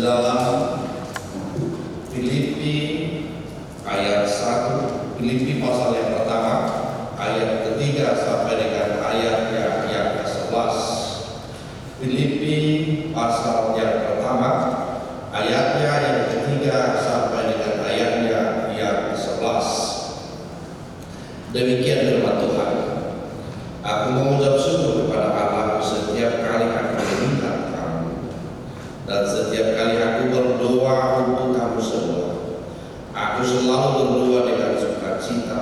dalam Filipi ayat 1, Filipi pasal yang pertama ayat ketiga sampai dengan ayat yang ke-11. Filipi pasal yang pertama ayatnya yang ketiga sampai dengan ayatnya yang ke-11. Demikian firman Tuhan. Aku mengucap syukur kepada Allah setiap kali aku mengingat kamu, dan setiap kali aku berdoa untuk kamu semua. Aku selalu berdoa dengan sukacita.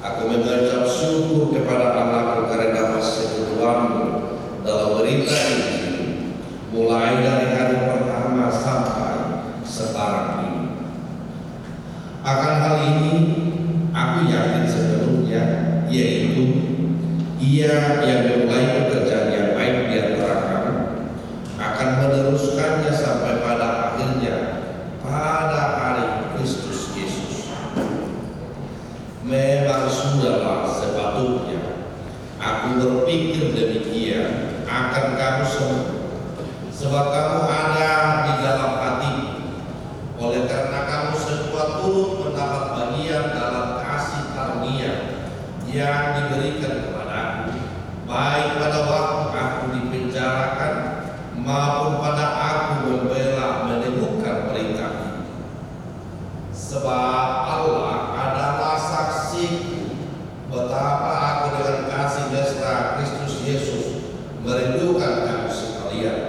Aku mengucap syukur kepada Allah karena persekutuanmu dalam berita Injil, mulai dari hari pertama sampai sekarang ini. Akan hal ini aku yakin sepenuhnya, yaitu Ia yang memulai pekerjaan yang baik di antara kamu akan meneruskannya sampai pada akhirnya pada hari Kristus Yesus. Memang sudahlah sepatutnya aku berpikir demikian akan kamu semua, sebab kamu ada di dalam hati, oleh karena kamu semua turut mendapat bagian dalam kasih karunia yang diberikan kepadaku, baik pada waktu aku dipenjarakan maupun pada aku membela menemukan perintahmu. Sebab Allah adalah saksiku betapa aku dengan kasih mesra Kristus Yesus merindukan kamu sekalian.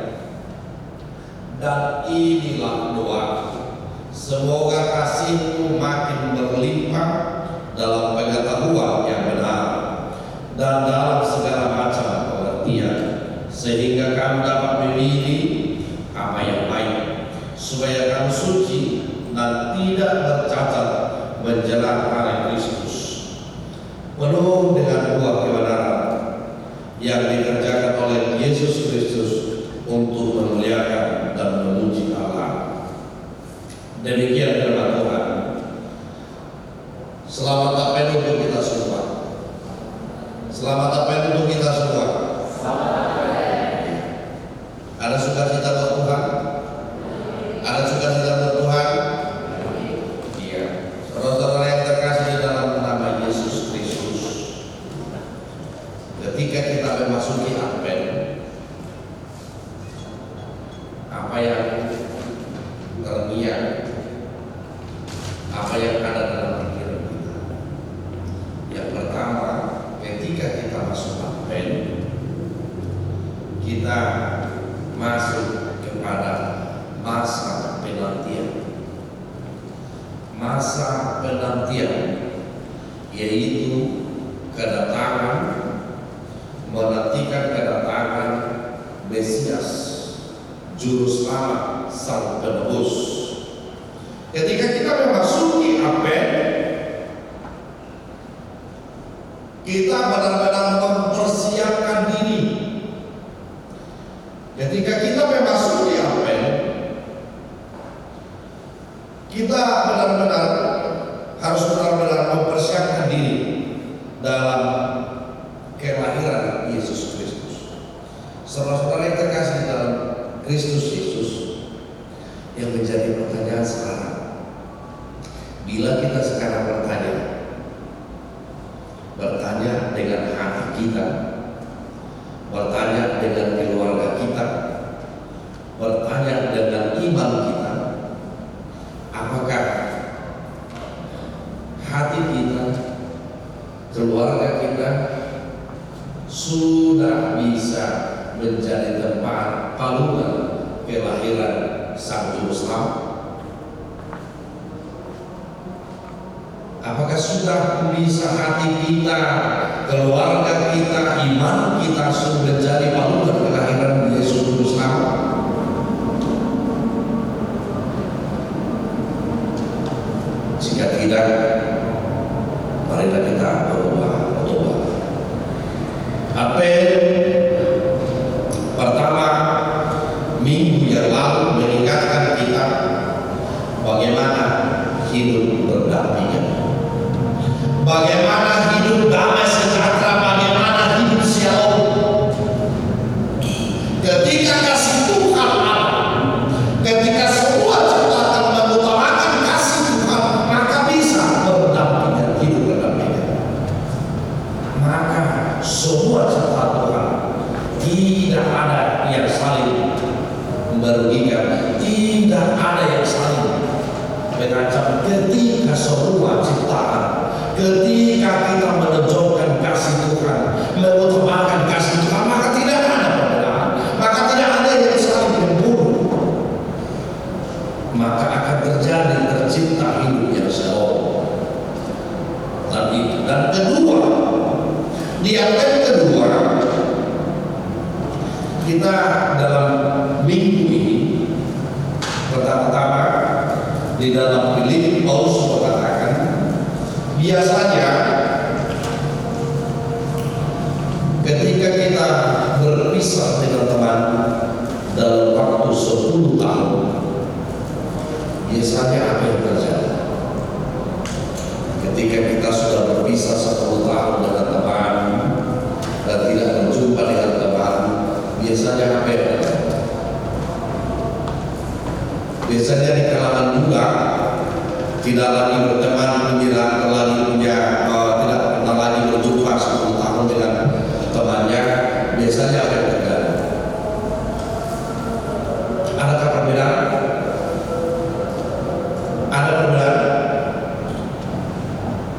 Dan inilah doaku, semoga kasihmu makin berlimpah dalam pengetahuan yang benar dan dalam segala macam pengertian, sehingga kamu dapat memilih apa yang baik, supaya kamu suci dan tidak bercacat menjelang hari Kristus, penuh dengan buah kebenaran yang dikerjakan oleh Yesus Kristus untuk memuliakan dan memuji Allah. Demikian firman Tuhan. Selamat Natal untuk kita semua. Selamat Natal untuk kita semua. Ada sukacita buat Tuhan? Ada sukacita buat Tuhan? Iya. Saudara-saudara yang terkasih di dalam nama Yesus Kristus, ketika kita memasuki Advent, apa yang terngiang, apa yang ada dalam pikiran kita? Yang pertama, ketika kita masuk Advent, kita masuk kepada masa penantian. Masa penantian yaitu kedatangan, menantikan kedatangan Mesias, Juru Selamat, Sang Penebus. Ketika kita memasuki Advent, kita benar-benar mempersiapkan diri. Ketika kita memasuki Advent, kita benar-benar harus mempersiapkan diri dalam kelahiran Yesus Kristus. Saudara-saudara yang terkasih dalam Kristus Yesus, yang menjadi pertanyaan sekarang, bila kita sekarang bertanya dengan hati kita, bertanya dengan keluarga kita, bertanya dengan iman kita, apakah hati kita, keluarga kita sudah bisa menjadi tempat palungan kelahiran Sang Juru Selamat? Apakah sudah bisa hati kita, keluarga kita, iman kita sudah menjadi palungan kelahiran Yesus Juru Selamat? Jika tidak, marilah kita berdoa. Advent pertama minggu yang lalu mengingatkan kita bagaimana hidup berdampingan, bagaimana hidup damai sejahtera, bagaimana hidup shalom. Ketika kasih Tuhan Allah, ketika tidak ada yang saling mengancam ketika semua ciptaan, ketika kita menunjukkan kasih Tuhan, mengutamakan kasih Tuhan, maka tidak ada perbedaan, maka tidak ada yang saling membunuh, maka akan tercipta hidup yang shalom. Dan kedua, di ayat kedua, kita dalam minggu ini pertama-tama di dalam Filipi Paulus mengatakan, biasanya ketika kita berpisah dengan teman dalam waktu 10 tahun, biasanya apa yang terjadi? Ketika kita sudah berpisah 10 tahun dengan teman dan tidak berjumpa dengan teman, biasanya apa yang terjadi? Biasanya di kalangan muda tidak lagi berteman, tidak lagi tidak lagi berjumpa 10 tahun dengan temannya. Biasanya apa yang terjadi? Adakah perbedaan? Ada perbedaan?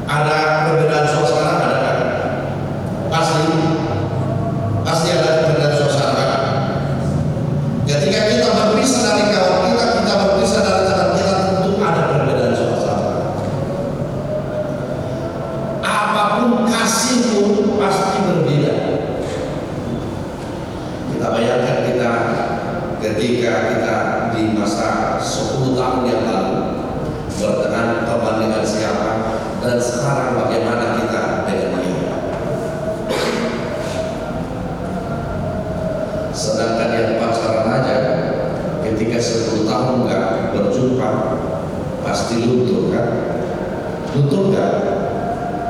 Ada perbedaan suasana? Ada kan? Pasti ada perbedaan suasana. Ketika kita berpisah dari kawan kita berpisah dari teman kita, tentu ada perbedaan suasana. Apapun kasih pun pasti berbeda. Kita bayangkan ketika kita di masa 10 tahun yang lalu berteman teman dengan siapa, dan sekarang bagaimana kita dengan dia. Sedangkan yang pacaran aja ketika 10 tahun nggak berjumpa pasti luntur kan?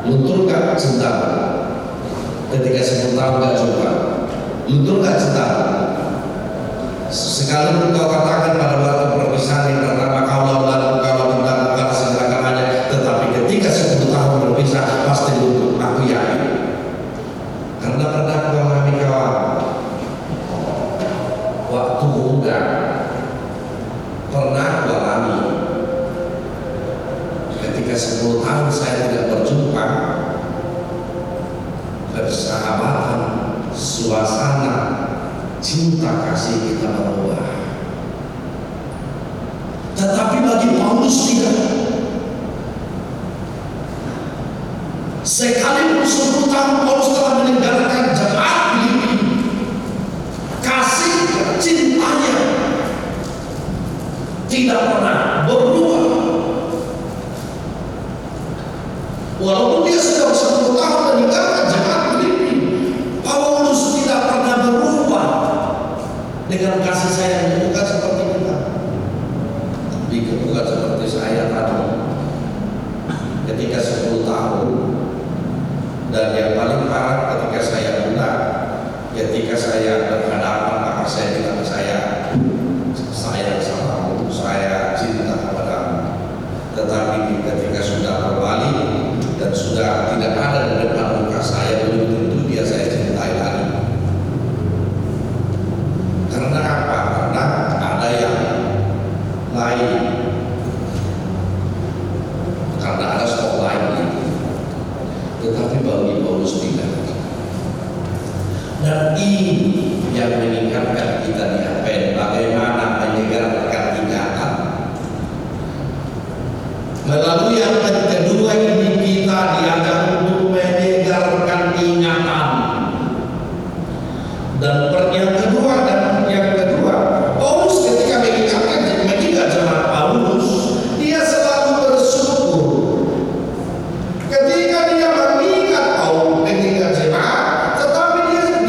Luntur nggak cinta? Ketika 10 tahun nggak jumpa, luntur nggak cinta? Sekalipun kau katakan pada waktu perpisahan yang pertama kau lakukan segala-galanya, tetapi ketika 10 tahun berpisah pasti luntur. Aku yakin, karena pernah aku mengalami kawan waktu muda, pernah aku alami ketika 10 tahun saya tidak berjumpa, persahabatan, suasana cinta kasih kita berubah. Tetapi bagi Paulus tidak. Sekalipun 10 tahun Paulus telah meninggalkan jemaat Filipi, kasih cintanya tidak pernah berubah. Walaupun dia sudah 10 tahun meninggalkan jemaat Filipi, Paulus tidak pernah berubah dengan kasih sayang yang bukan seperti kita. Bukan seperti saya tadi ketika 10 tahun, dan yang paling parah ketika saya muda, ketika saya berhadapan maka saya bilang saya sayang sama kamu, saya cinta kepadamu. Tetapi ketika sudah berbalik dan sudah tidak ada di depan muka saya, belum tentu dia saya cintai lagi. Karena apa? Karena ada yang lain, karena ada stok lain itu. Tetapi bagi Paulus tidak. Dan ini yang meningkatkan kita di Apen, bagaimana menyegarkan ingatan. Melalui ayat kedua ini kita diajar untuk menyegarkan ingatan. Dan yang kedua, Paulus ketika mengingat jemaat Paulus, dia selalu bersyukur. Ketika dia mengingat jemaat, tetapi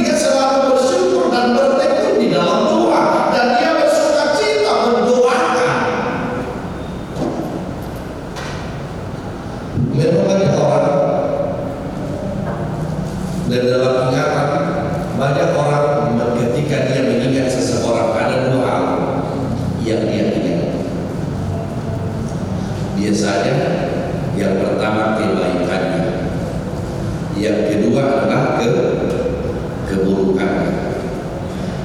dia selalu bersyukur dan bertekun di dalam doa, dan dia bersukacita mendoakan. Memang banyak orang, dan dalam ingatan banyak orang ketika dia mengingat seseorang, ada dua hal yang dia ingat. Biasanya yang pertama kebaikannya, yang kedua adalah keburukannya,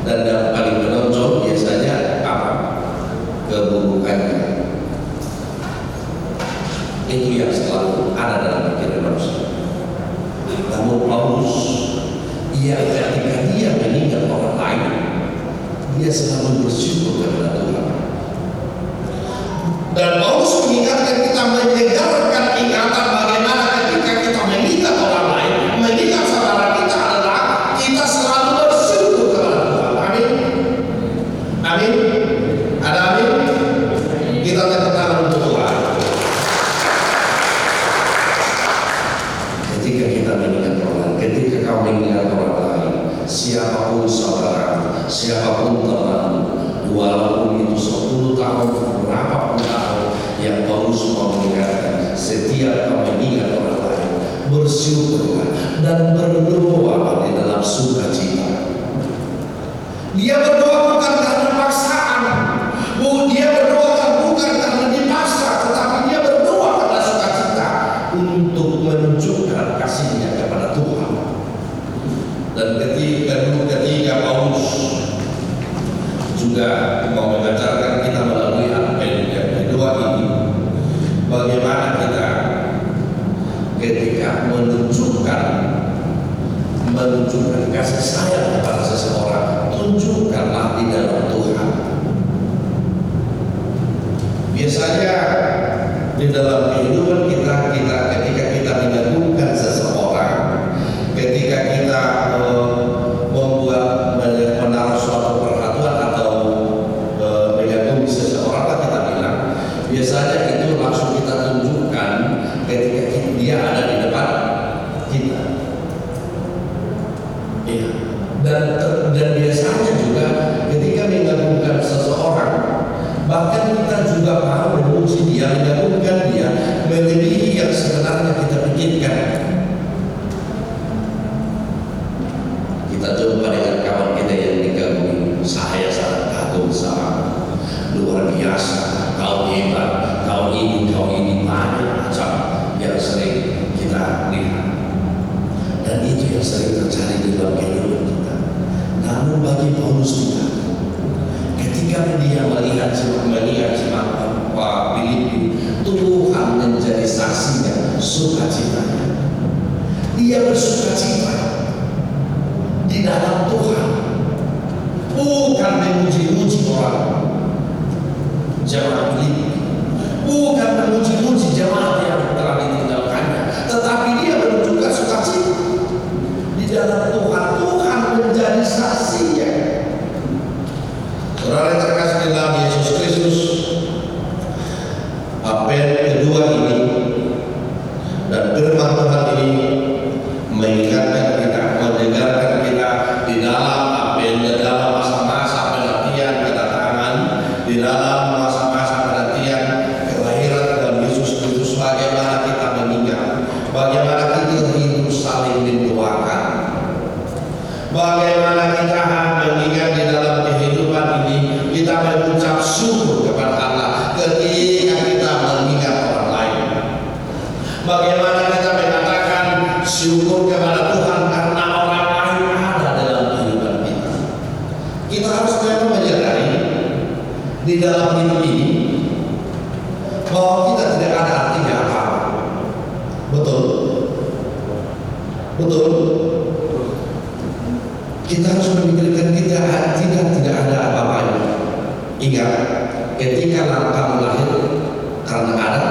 dan yang paling menonjol biasanya apa? ada dalam pikiran manusia. Namun Paulus, ketika dia meninggal orang lain, dia selalu bersyukur kepada Tuhan. Dan Paulus mengingatkan kita, menyegarkan ingatan bagaimana ketika kita mengingat orang lain, mengingat saudara kita adalah kita selalu bersyukur kepada Tuhan. Amin. Amin. Ada amin. Kita tepuk tangan untuk Tuhan. Ketika kita mengingat orang, ketika kau mengingat orang lain, siapapun saudara, siapapun teman, walaupun itu 10 tahun, berapapun tahun yang Paulus mau mengingatkan, setiap kau mengingat orang lain, bersyukurlah dan berdoa di dalam sukacita. Dia berdoa bukan karena paksaan, dia berdoa bukan karena dipaksa, tetapi dia berdoa karena sukacita untuk menunjukkan kasihnya kepada Tuhan. Dan ketika Paulus juga mau mengajarkan kita melalui apel yang kedua ini, bagaimana kita ketika menunjukkan kasih sayang kepada seseorang, tunjukkanlah di dalam Tuhan. Biasanya di dalam kehidupan kita ketika kita mengagungkan seseorang, ketika kita menaruh suatu perhatian atau mengagumi seseorang, kita bilang biasanya itu langsung kita tunjukkan ketika dia ada di depan kita. Ya. Dan biasanya juga ketika mengagumkan seseorang, bahkan kita juga mau memuji dia, mengagumkan dia melebihi yang sebenarnya kita pikirkan. Kita jumpa dengan kawan kita yang dikagumi, saya sangat kagum sama, luar biasa, kau hebat, kau ini, banyak macam yang sering kita lihat. Dan itu yang sering terjadi di dalam kehidupan kita. Namun bagi Paulus tidak. Ketika dia melihat Pak Filipi, Tuhan menjadi saksinya, sukacitanya. Dia bersukacita di dalam Tuhan, bukan memuji-muji orang. Jemaat Filipi, bukan memuji-muji jemaat yang telah ditinggalkannya, tetapi dia menunjukkan sukacita di dalam Tuhan. Tuhan menjadi saksinya. Saudara yang terkasih di dalam Yesus Kristus, apel kedua ini dan firman Tuhan ini mengingatkan kita, mendengarkan kita di dalam apel, di dalam masa-masa penantian kedatangan, di dalam masa-masa penantian kelahiran Tuhan Yesus Kristus, bagaimana kita mengingat, bagaimana kita hidup saling mendoakan, bagaimana kita mengingat di dalam kehidupan ini, kita mengucap syukur kepada Allah ketika kita mengingat orang lain. Bagaimana kita mengatakan syukur kepada Tuhan karena orang lain ada dalam kehidupan kita. Kita harus memang menyadari di dalam hidup ini bahwa kita tidak ada artinya apa-apa. Betul? Betul? Kita harus memikirkan kita tidak ada apa-apanya. Ingat, ketika kamu lahir karena ada,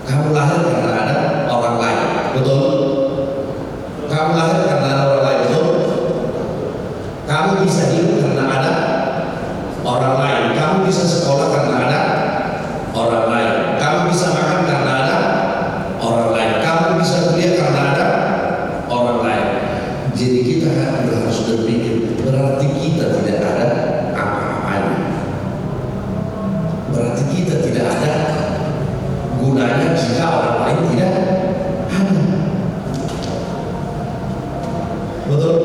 kamu lahir karena ada orang lain. Betul? Kamu lahir karena ada orang lain. Betul? Kamu bisa hidup karena ada orang lain. Kamu bisa sekolah karena ada orang lain. Kamu bisa makan karena ada orang lain. Kamu bisa kuliah karena ada orang lain. Jadi kita harus berpikir, berarti kita tidak ada apa-apanya. Berarti kita tidak ada gunanya jika orang lain tidak ada. Betul?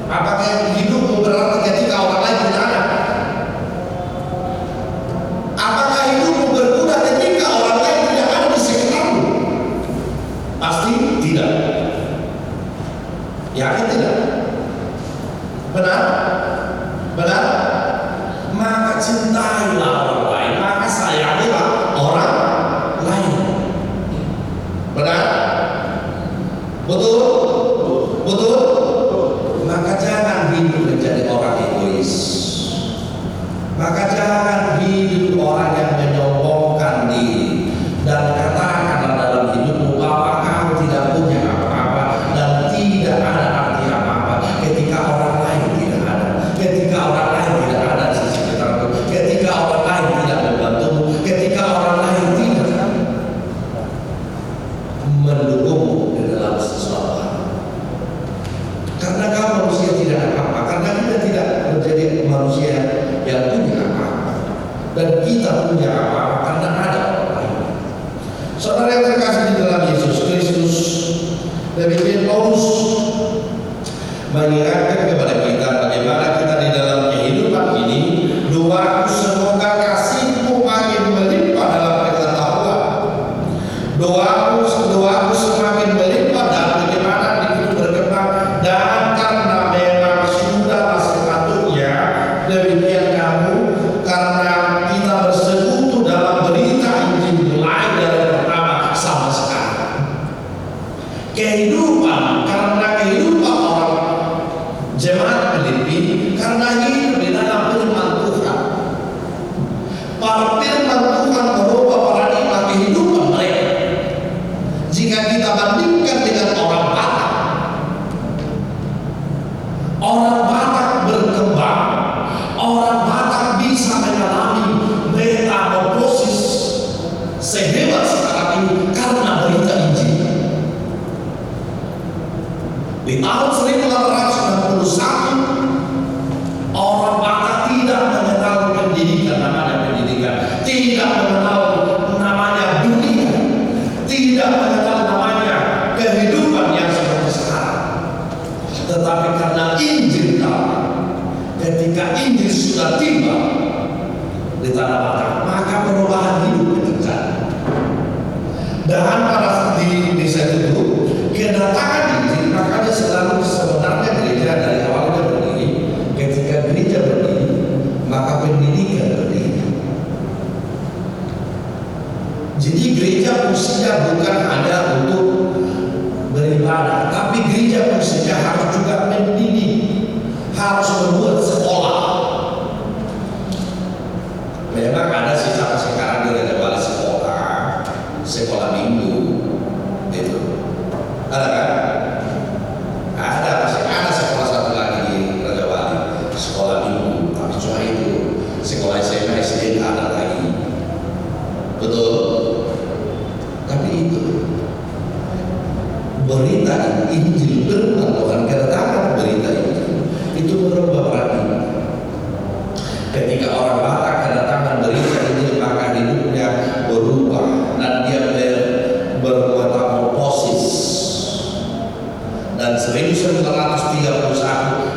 Apakah hidupmu berarti ketika orang lain tidak ada? Apakah hidupmu berguna ketika orang lain tidak ada di sekitarmu? Pasti tidak. Yakin tidak? Benar? Benar? Maka cintailah orang lain, maka sayangilah orang lain. Maka jangan hidup orang yang menyombongkan diri dan katakanlah dalam hidupmu bahwa kamu tidak punya apa-apa dan tidak ada arti apa-apa ketika orang lain tidak ada, ketika orang lain tidak ada di sisi sekitarmu, ketika orang lain tidak membantumu, ketika orang lain tidak mendukungmu di dalam sesuatu hal. Karena kamu manusia tidak ada apa-apa, karena kita tidak menjadi manusia yang punya apa-apa, dan kita punya apa-apa karena ada orang lain. Saudara yang terkasih di dalam Yesus Kristus, demikian Paulus mengingatkan kepada kita bagaimana kita di dalam kehidupan ini. Doaku semoga kasihmu makin melimpah dalam pengetahuan. Doaku semakin melimpah dan bagaimana itu berkembang, dan karena memang sudah sepatutnya demikian kamu, karena kita bersekutu dalam berita Injil mulai dari pertama sampai sekarang. Karena kehidupan orang jemaat Filipi, karena hidup di dalam firman Tuhan. Para firman Tuhan merubah paradigma kehidupan mereka. Jika kita bandingkan dengan orang Batak berkembang, orang Batak bisa mengalami metamorfosis sehebat sekarang ini karena berita Injil. Di tahun 1861 orang Batak tidak mengenal pendidikan, namanya pendidikan, tidak mengenal namanya dunia, tidak mengenal namanya kehidupan yang seperti sekarang. Tetapi karena Injil datang, ketika Injil sudah tiba di tanah Batak, maka perubahan hidup terjadi. Dan pada saat di saat itu kedatangan Injil, makanya selalu sebenarnya gereja dari awalnya berdiri. Ketika gereja berdiri, maka pendidikan berdiri. Jadi gereja fungsinya bukan hanya untuk beribadah, tapi gereja fungsinya harus juga mendidik, harus membuat sekolah. Memang ada sih sampai sekarang di Raja Wali sekolah minggu itu ada kan? Ada, masih ada sekolah satu lagi di Raja Wali, sekolah minggu. Tapi cuma itu, sekolah SMA SD ada lagi, betul. Tapi itu berita Injil firman Tuhan, kedatangan berita Injil itu merubah paradigma. Ketika orang Batak kedatangan berita Injil, maka hidupnya berubah dan dia bermetamorfosis. Dan 1931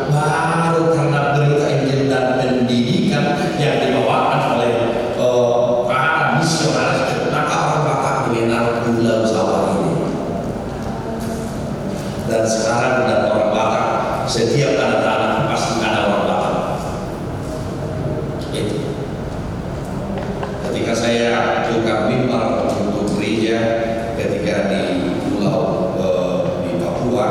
baru karena berita Injil dan pendidikan yang dibawakan oleh para misionaris, maka orang Batak mengenal Pulau Jawa ini. Dan sekarang dan orang Batak, setiap ada tanah pasti ada orang Batak. Itu. Ketika saya tukar mimbar untuk gereja, ketika di pulau di Papua,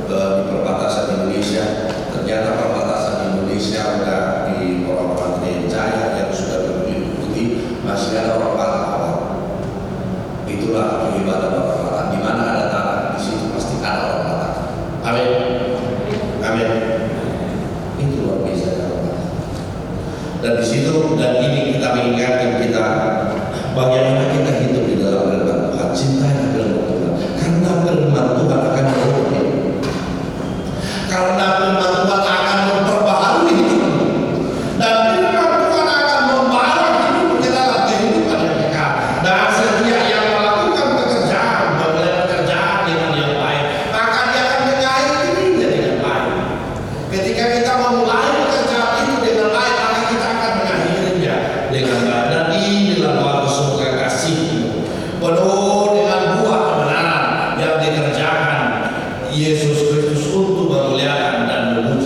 di perbatasan Indonesia, ternyata perbatasan Indonesia udah di orang-orang Jaya yang sudah berputih, masih ada orang Batak awal. Itulah kehebatan orang Batak. Di mana ada tanah, di situ pasti ada orang Batak. Amin. Amin. Itu luar biasa orang Batak. Dan di situ dan ini kita mengingatkan kita bagaimana kita hidup di dalam firman Tuhan, cintailah firman Tuhan, karena firman Tuhan akan merubah. Karena firman Tuhan akan memperbaharui hidup, dan firman Tuhan akan membawa hidup ke dalam kehidupan yang kekal. Dan setiap yang melakukan pekerjaan, memulai pekerjaan dengan yang baik, maka dia akan mengakhiri dirinya dengan baik. Ketika kita memulai pekerjaan itu dengan baik, maka kita akan mengakhirinya dengan baik. Dan inilah waktu surga kasih-Mu, penuh dengan buah kebenaran yang dikerjakan Yesus Kristus untuk memuliakan dan memuji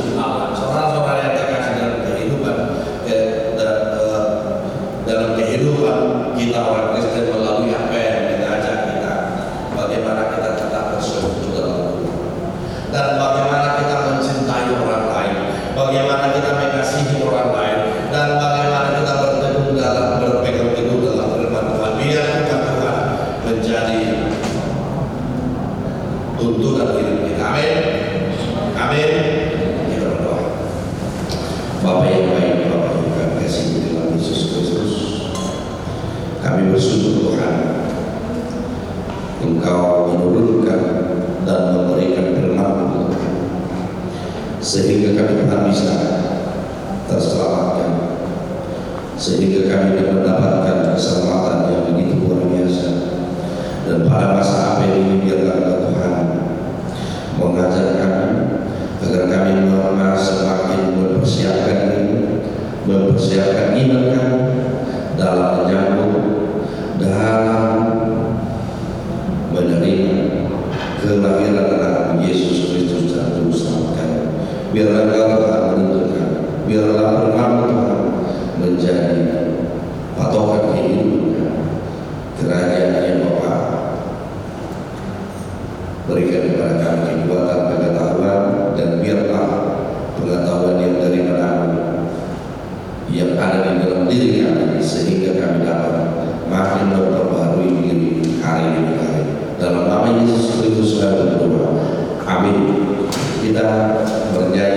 Kami bersyukur Tuhan, Engkau menurunkan dan memberikan firman-Mu Tuhan, sehingga kami Tuhan bisa terselamatkan, sehingga kami mendapatkan keselamatan yang begitu luar biasa. Dan pada masa apa ini biarlah Tuhan mengajar kami agar kami semakin mempersiapkan diri, mempersiapkan iman kami dalam menyambut, dalam menerima kelahiran anak Yesus Kristus dan Juru Selamat kami. Biarlah Tuhan menentukan, biarlah firman Tuhan menjadi patokan kehidupan kerajaan yang Bapa berikan kepada kami kekuatan pengetahuan, dan biarlah pengetahuan yang daripada yang ada di dalam diri kami, sehingga kami dapat makin memperbaharui diri hari demi hari. Dalam nama Yesus Kristus kami berdoa. Amin. Kita bernyanyi